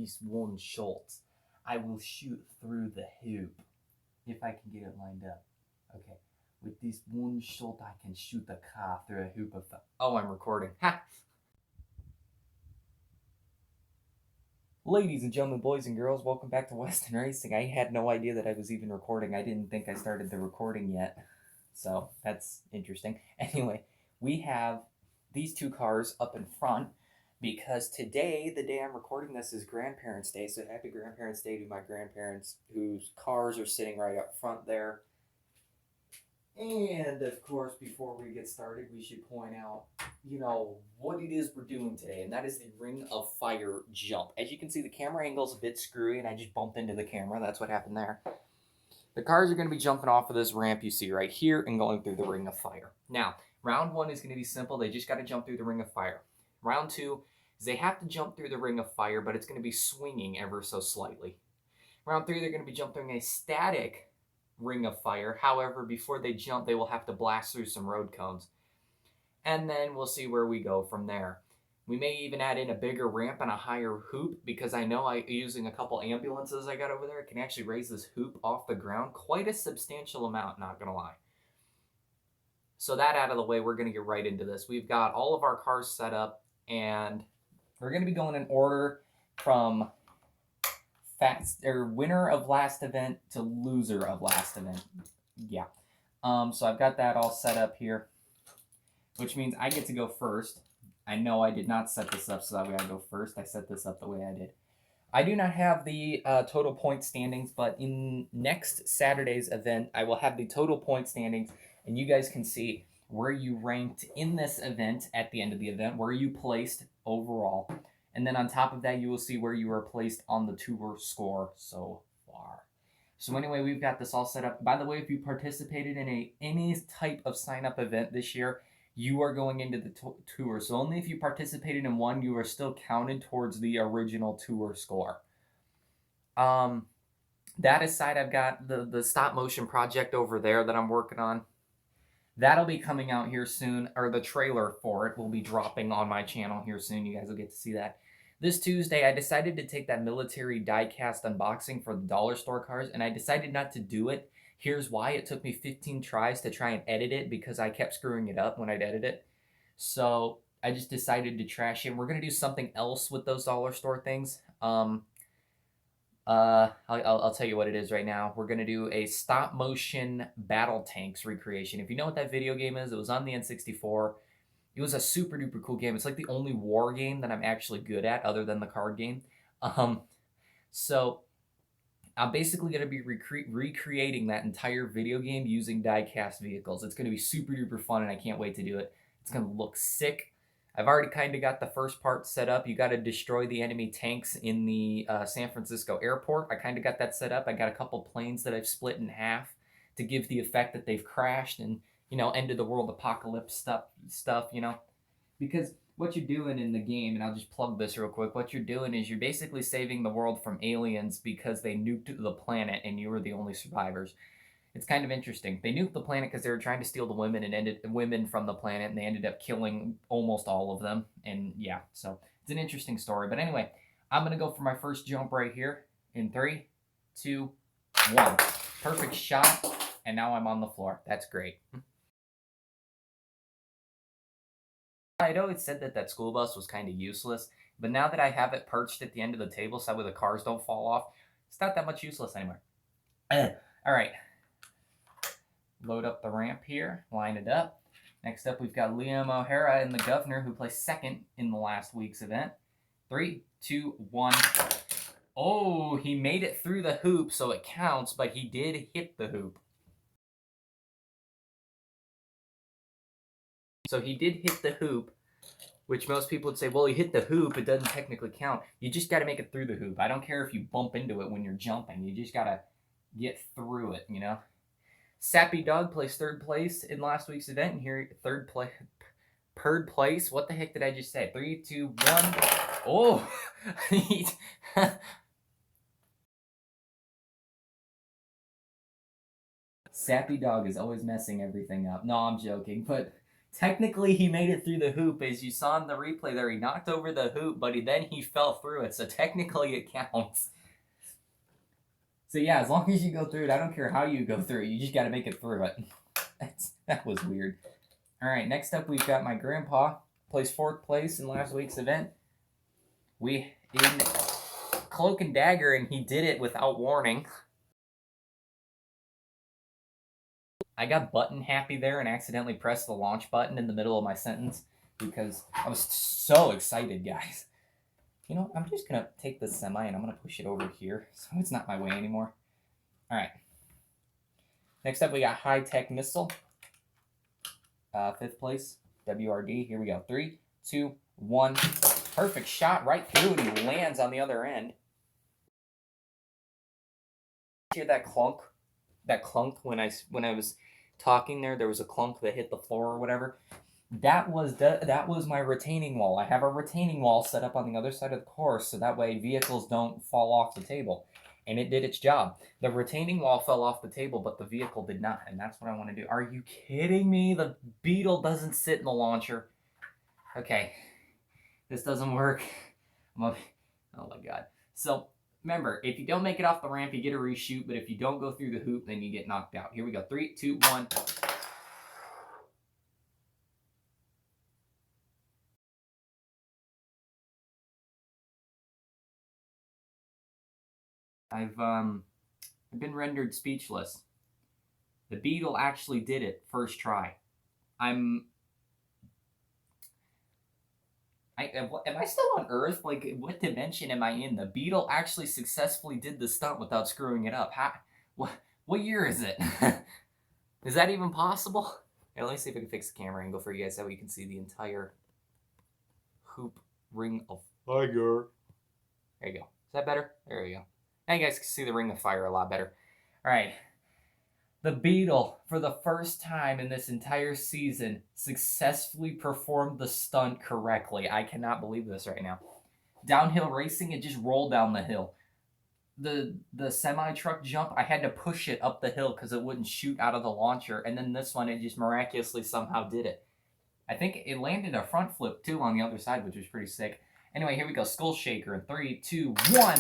this one shot, I will shoot through the hoop. If I can get it lined up. Okay. With this one shot, I can shoot the car through a hoop of... Oh, I'm recording. Ha! Ladies and gentlemen, boys and girls, welcome back to Western Racing. I had no idea that I was even recording. I didn't think I started the recording yet. So, that's interesting. Anyway, we have these two cars up in front because today, the day I'm recording this, is Grandparents' Day. So happy Grandparents' Day to my grandparents whose cars are sitting right up front there. And, of course, before we get started, we should point out, what it is we're doing today, and that is the Ring of Fire jump. As you can see, the camera angle's a bit screwy, and I just bumped into the camera. That's what happened there. The cars are going to be jumping off of this ramp you see right here and going through the Ring of Fire. Now, round one is going to be simple. They just got to jump through the Ring of Fire. Round two is they have to jump through the Ring of Fire, but it's going to be swinging ever so slightly. Round three, they're going to be jumping a static Ring of Fire. However, before they jump, they will have to blast through some road cones. And then we'll see where we go from there. We may even add in a bigger ramp and a higher hoop because I know using a couple ambulances I got over there, I can actually raise this hoop off the ground quite a substantial amount, not going to lie. So that out of the way, we're going to get right into this. We've got all of our cars set up, and we're going to be going in order from winner of last event to loser of last event. Yeah. So I've got that all set up here, which means I get to go first. I know I did not set this up so that way I go first. I set this up the way I did. I do not have the total point standings, but in next Saturday's event, I will have the total point standings, and you guys can see where you ranked in this event at the end of the event, where you placed overall. And then on top of that, you will see where you are placed on the tour score so far. So anyway, we've got this all set up. By the way, if you participated in any type of sign-up event this year, you are going into the tour. So only if you participated in one, you are still counted towards the original tour score. That aside, I've got the stop motion project over there that I'm working on. That'll be coming out here soon, or the trailer for it will be dropping on my channel here soon. You guys will get to see that. This Tuesday, I decided to take that military diecast unboxing for the dollar store cars, and I decided not to do it. Here's why. It took me 15 tries to try and edit it because I kept screwing it up when I'd edit it. So I just decided to trash it. We're going to do something else with those dollar store things. I'll tell you what it is right now. We're going to do a stop motion battle tanks recreation. If you know what that video game is, it was on the N64. It was a super duper cool game. It's like the only war game that I'm actually good at other than the card game. So I'm basically going to be recreating that entire video game using diecast vehicles. It's going to be super duper fun, and I can't wait to do it. It's going to look sick. I've already kind of got the first part set up. You got to destroy the enemy tanks in the San Francisco airport. I kind of got that set up. I got a couple planes that I've split in half to give the effect that they've crashed and, end of the world apocalypse stuff, Because what you're doing in the game, and I'll just plug this real quick, what you're doing is you're basically saving the world from aliens because they nuked the planet and you were the only survivors. It's kind of interesting. They nuked the planet because they were trying to steal the women from the planet, and they ended up killing almost all of them. And yeah, so it's an interesting story. But anyway, I'm going to go for my first jump right here in 3, 2, 1. Perfect shot, and now I'm on the floor. That's great. I'd always said that school bus was kind of useless, but now that I have it perched at the end of the table so that way the cars don't fall off, it's not that much useless anymore. All right. Load up the ramp here, line it up. Next up, we've got Liam O'Hara and the governor, who placed second in the last week's event. 3, 2, 1. Oh, he made it through the hoop, so it counts, but he did hit the hoop. So he did hit the hoop, which most people would say, well, he hit the hoop, it doesn't technically count. You just got to make it through the hoop. I don't care if you bump into it when you're jumping. You just got to get through it, Sappy Dog placed third place in last week's event, and here third place. What the heck did I just say? 3, 2, 1. Oh, Sappy Dog is always messing everything up. No, I'm joking, but Technically, he made it through the hoop. As you saw in the replay there, he knocked over the hoop, but then he fell through it. So technically, it counts. So yeah, as long as you go through it, I don't care how you go through it. You just got to make it through it. That was weird. All right, next up, we've got my grandpa. Placed 4th place in last week's event. We in Cloak and Dagger, and he did it without warning. I got button happy there and accidentally pressed the launch button in the middle of my sentence because I was so excited, guys. You know, I'm just going to take this semi and I'm going to push it over here so it's not my way anymore. All right. Next up, we got High Tech Missile. 5th place, WRD. Here we go. 3, 2, 1. Perfect shot right through, and he lands on the other end. Hear that clunk? That clunk when I was talking there was a clunk that hit the floor or whatever. That was my retaining wall. I have a retaining wall set up on the other side of the course so that way vehicles don't fall off the table. And it did its job. The retaining wall fell off the table, but the vehicle did not, and that's what I want to do. Are you kidding me? The Beetle doesn't sit in the launcher. Okay, this doesn't work. Oh my god. So remember, if you don't make it off the ramp, you get a reshoot, but if you don't go through the hoop, then you get knocked out. Here we go. 3, 2, 1. I've been rendered speechless. The Beetle actually did it first try. Am I still on Earth? Like, what dimension am I in? The Beetle actually successfully did the stunt without screwing it up. What year is it? Is that even possible? Hey, let me see if I can fix the camera angle for you guys so you can see the entire hoop ring of fire. There you go. Is that better? There you go. Now you guys can see the ring of fire a lot better. All right. The Beetle, for the first time in this entire season, successfully performed the stunt correctly. I cannot believe this right now. Downhill racing, it just rolled down the hill. The semi-truck jump, I had to push it up the hill because it wouldn't shoot out of the launcher. And then this one, it just miraculously somehow did it. I think it landed a front flip, too, on the other side, which was pretty sick. Anyway, here we go. Skull Shaker in 3, 2, 1.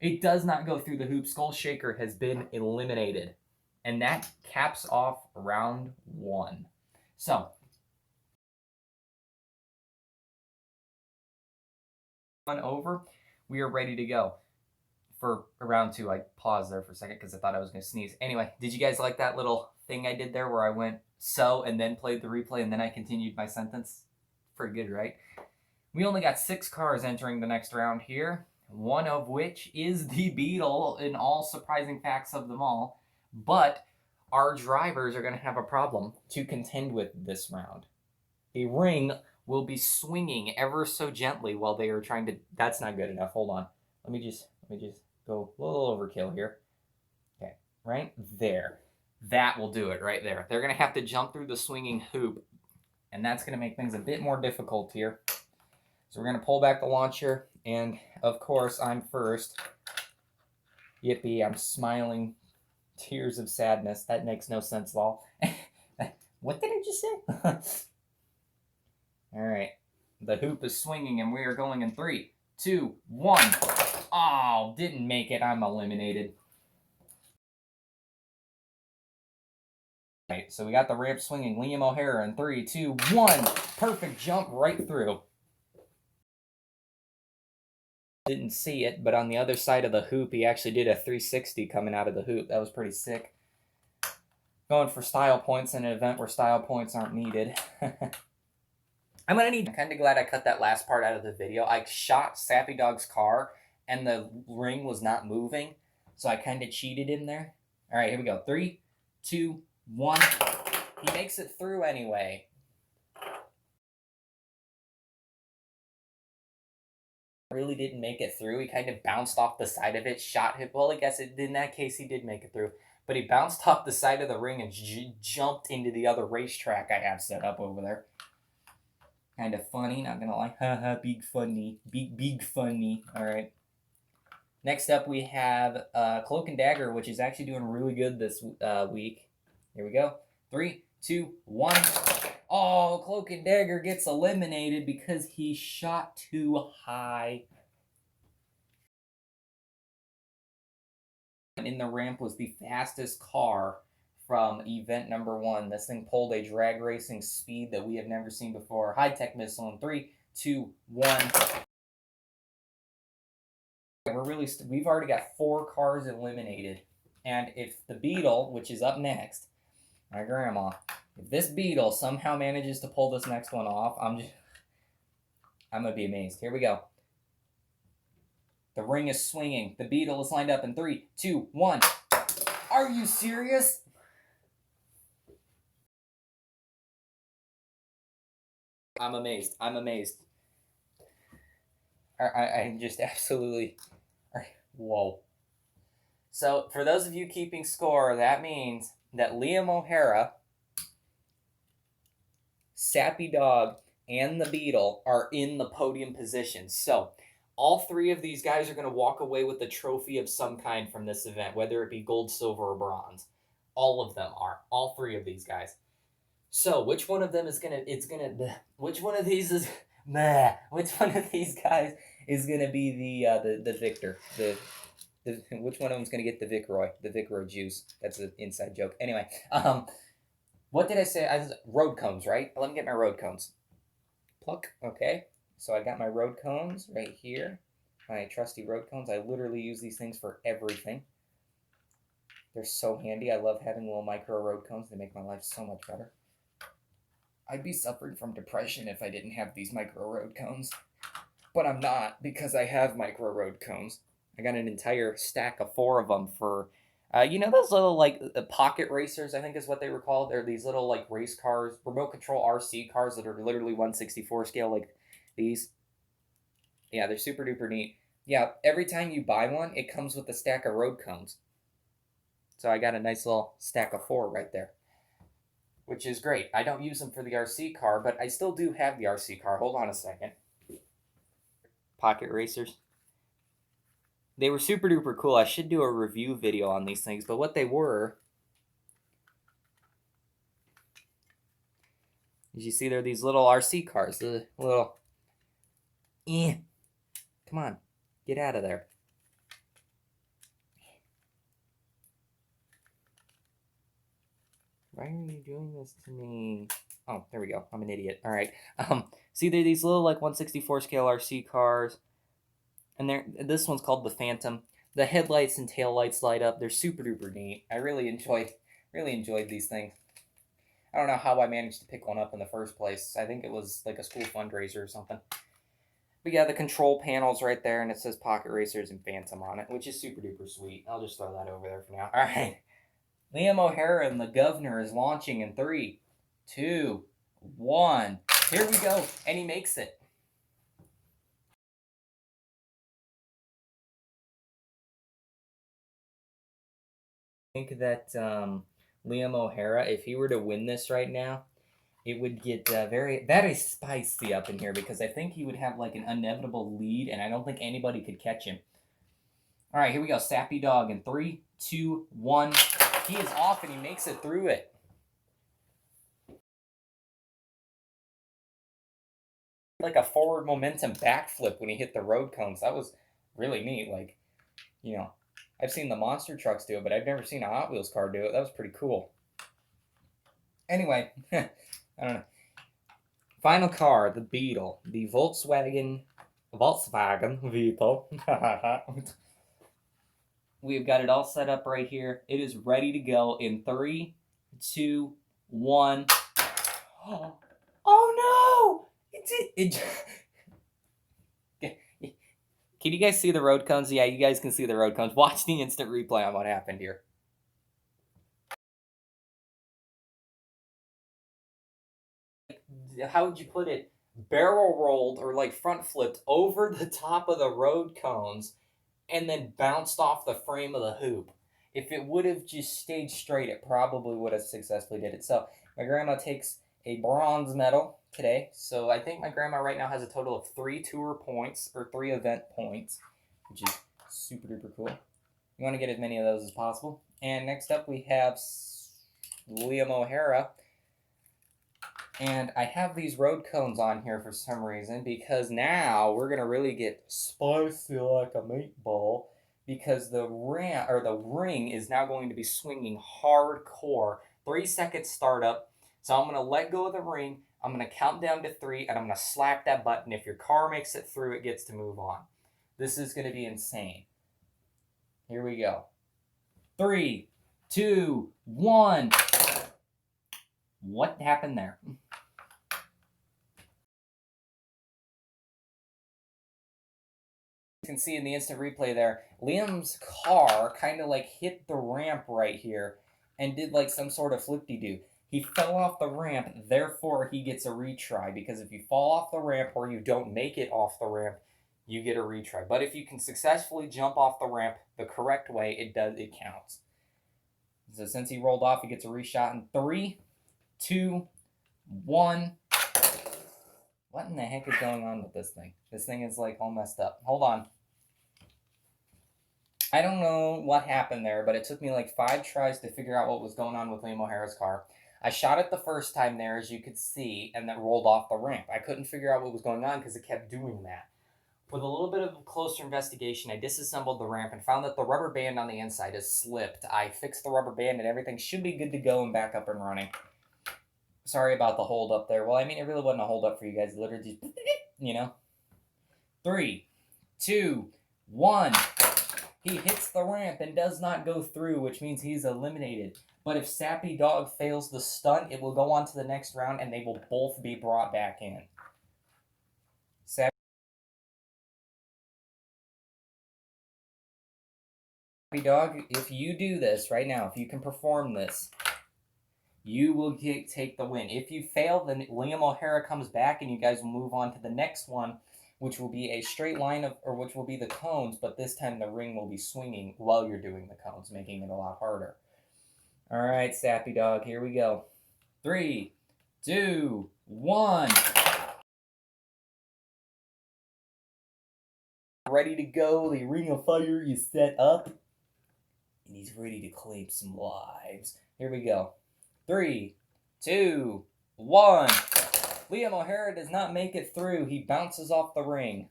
It does not go through the hoop. Skull Shaker has been eliminated. And that caps off round 1. So, over, we are ready to go for round 2. I paused there for a second because I thought I was going to sneeze. Anyway, did you guys like that little thing I did there where I went so and then played the replay and then I continued my sentence? Pretty good, right? We only got 6 cars entering the next round here, one of which is the Beetle in all surprising facts of them all. But our drivers are going to have a problem to contend with this round. A ring will be swinging ever so gently while they are trying to... That's not good enough. Hold on. Let me just go a little overkill here. Okay, right there. That will do it right there. They're going to have to jump through the swinging hoop, and that's going to make things a bit more difficult here. So we're going to pull back the launcher, and of course, I'm first. Yippee, I'm smiling. Tears of sadness. That makes no sense at all. What did I just say? All right. The hoop is swinging, and we are going in 3, 2, 1. Oh, didn't make it. I'm eliminated. Right, so we got the ramp swinging. Liam O'Hara in 3, 2, 1. Perfect jump right through. Didn't see it, but on the other side of the hoop, he actually did a 360 coming out of the hoop. That was pretty sick. Going for style points in an event where style points aren't needed. I'm kind of glad I cut that last part out of the video. I shot Sappy Dog's car, and the ring was not moving, so I kind of cheated in there. All right, here we go. 3, 2, 1. He makes it through anyway. Really didn't make it through. He kind of bounced off the side of it, shot him. Well, I guess in that case he did make it through. But he bounced off the side of the ring and jumped into the other racetrack I have set up over there. Kind of funny, not gonna lie. Haha, big funny. Big funny. Alright. Next up we have Cloak and Dagger, which is actually doing really good this week. Here we go. 3, 2, 1. Oh, Cloak and Dagger gets eliminated because he shot too high. In the ramp was the fastest car from event number 1. This thing pulled a drag racing speed that we have never seen before. High-tech missile in 3, 2, 1. We've already got 4 cars eliminated. And if the Beetle, which is up next, my grandma, if this Beetle somehow manages to pull this next one off, I'm gonna be amazed. Here we go. The ring is swinging. The Beetle is lined up in 3, 2, 1. Are you serious? I'm amazed. I'm amazed. I'm just absolutely... Whoa. So, for those of you keeping score, that means that Liam O'Hara, Sappy Dog, and the Beetle are in the podium positions. So, all 3 of these guys are going to walk away with a trophy of some kind from this event, whether it be gold, silver, or bronze. All of them are. All 3 of these guys. So, which one of them is going to... Which one of these is... Which one of these guys is going to be the victor? Which one of them is going to get the Vicroy juice? That's an inside joke. Anyway, what did I say? Road cones, right? Let me get my road cones. Pluck. Okay. So I got my road cones right here. My trusty road cones. I literally use these things for everything. They're so handy. I love having little micro road cones. They make my life so much better. I'd be suffering from depression if I didn't have these micro road cones. But I'm not, because I have micro road cones. I got an entire stack of 4 of them for, you know those little, like, pocket racers, I think is what they were called? They're these little, like, race cars, remote control RC cars that are literally 1/64 scale, like these. Yeah, they're super duper neat. Yeah, every time you buy one, it comes with a stack of road cones. So I got a nice little stack of 4 right there, which is great. I don't use them for the RC car, but I still do have the RC car. Hold on a second. Pocket racers. They were super duper cool. I should do a review video on these things, but what they were, as you see, they're these little RC cars. The little, come on, get out of there. Why are you doing this to me? Oh, there we go. I'm an idiot. All right. See, they're these little, like, 1/64 scale RC cars, and this one's called the Phantom. The headlights and taillights light up. They're super duper neat. I really enjoyed these things. I don't know how I managed to pick one up in the first place. I think it was like a school fundraiser or something. But yeah, the control panel's right there, and it says Pocket Racers and Phantom on it, which is super duper sweet. I'll just throw that over there for now. All right. Liam O'Hara and the Governor is launching in 3, 2, 1. Here we go. And he makes it. I think that Liam O'Hara, if he were to win this right now, it would get very spicy up in here, because I think he would have like an inevitable lead, and I don't think anybody could catch him. All right, here we go. Sappy Dog in 3, 2, 1. He is off, and he makes it through it. Like a forward momentum backflip when he hit the road cones. That was really neat. Like, you know, I've seen the monster trucks do it, but I've never seen a Hot Wheels car do it. That was pretty cool. Anyway, I don't know. Final car, the Beetle. The Volkswagen Beetle. We've got it all set up right here. It is ready to go in 3, 2, 1. Oh no! Can you guys see the road cones? Yeah, you guys can see the road cones. Watch the instant replay on what happened here. How would you put it? Barrel rolled, or like front flipped over the top of the road cones, and then bounced off the frame of the hoop. If it would have just stayed straight, it probably would have successfully did it. So my grandma takes a bronze medal today. So I think my grandma right now has a total of 3 tour points, or 3 event points, which is super duper cool. You want to get as many of those as possible. And next up we have Liam O'Hara And I have these road cones on here for some reason because now we're gonna really get spicy like a meatball because the ring is now going to be swinging hardcore. 3 seconds startup. So I'm gonna let go of the ring. I'm gonna count down to 3, and I'm gonna slap that button. If your car makes it through, it gets to move on. This is gonna be insane. Here we go. 3, 2, 1. What happened there? You can see in the instant replay there, Liam's car kind of like hit the ramp right here and did like some sort of flip-de-doo. He fell off the ramp, therefore he gets a retry, because if you fall off the ramp or you don't make it off the ramp, you get a retry. But if you can successfully jump off the ramp the correct way, it counts. So since he rolled off, he gets a reshot in 3, 2, 1. What in the heck is going on with this thing? This thing is like all messed up. Hold on. I don't know what happened there, but it took me like 5 tries to figure out what was going on with Liam O'Hara's car. I shot it the first time there, as you could see, and then rolled off the ramp. I couldn't figure out what was going on because it kept doing that. With a little bit of closer investigation, I disassembled the ramp and found that the rubber band on the inside has slipped. I fixed the rubber band and everything should be good to go and back up and running. Sorry about the hold up there. Well, I mean, it really wasn't a hold up for you guys. It literally just, you know. 3, 2, 1. He hits the ramp and does not go through, which means he's eliminated. But if Sappy Dog fails the stunt, it will go on to the next round and they will both be brought back in. Sappy Dog, if you do this right now, if you can perform this, you will take the win. If you fail, then Liam O'Hara comes back and you guys will move on to the next one, which will be a straight line of, or which will be the cones, but this time the ring will be swinging while you're doing the cones, making it a lot harder. All right, Sappy Dog, here we go. 3, 2, 1. Ready to go. The ring of fire is set up, and he's ready to claim some lives. Here we go. 3, 2, 1. Liam O'Hara does not make it through. He bounces off the ring.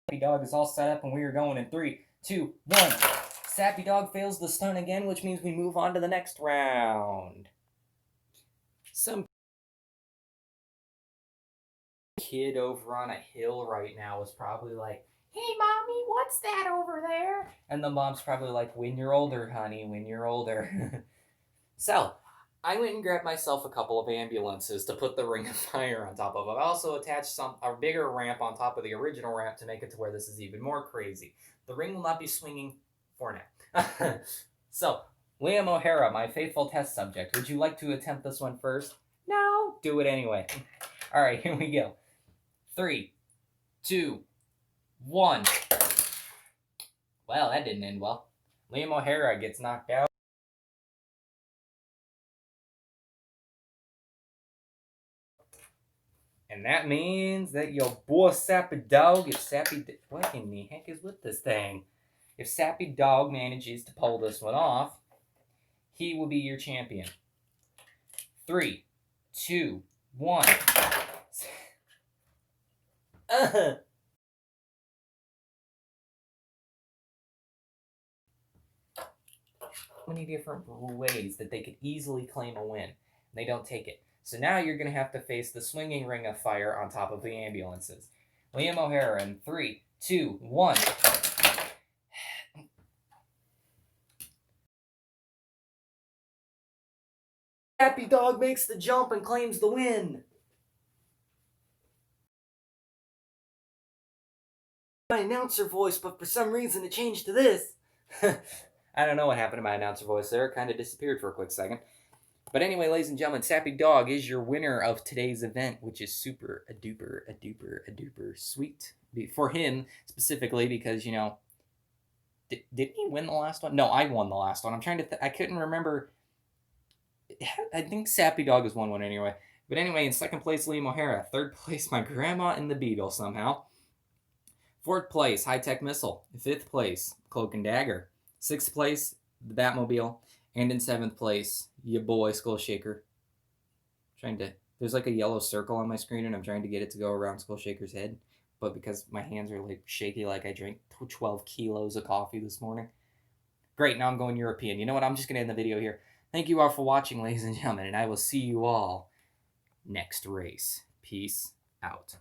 Sappy Dog is all set up, and we are going in 3, 2, 1. Sappy Dog fails the stunt again, which means we move on to the next round. Some kid over on a hill right now is probably like, "Hey, Mommy, what's that over there?" And the mom's probably like, "When you're older, honey, when you're older." So, I went and grabbed myself a couple of ambulances to put the ring of fire on top of. I've also attached a bigger ramp on top of the original ramp to make it to where this is even more crazy. The ring will not be swinging for now. So, Liam O'Hara, my faithful test subject, would you like to attempt this one first? No, do it anyway. All right, here we go. 3, 2, 1. Well, that didn't end well. Liam O'Hara gets knocked out. And that means that your boy Sappy Dog, what in the heck is with this thing? If Sappy Dog manages to pull this one off, he will be your champion. 3, 2, 1. Many different ways that they could easily claim a win. They don't take it. So now you're going to have to face the swinging ring of fire on top of the ambulances. Liam O'Hara in 3, 2, 1. Sappy Dog makes the jump and claims the win. My announcer voice, but for some reason it changed to this. I don't know what happened to my announcer voice there. It kind of disappeared for a quick second. But anyway, ladies and gentlemen, Sappy Dog is your winner of today's event, which is super a duper sweet for him specifically because, you know, didn't he win the last one? No, I won the last one. I'm trying to I couldn't remember. I think Sappy Dog has won one anyway. But anyway, in second place, Liam O'Hara. Third place, my grandma and the Beetle somehow. Fourth place, High Tech Missile. Fifth place, Cloak and Dagger. Sixth place, the Batmobile. And in 7th place, your boy Skull Shaker. There's like a yellow circle on my screen, and I'm trying to get it to go around Skull Shaker's head. But because my hands are like shaky, like I drank 12 kilos of coffee this morning. Great, now I'm going European. You know what? I'm just going to end the video here. Thank you all for watching, ladies and gentlemen, and I will see you all next race. Peace out.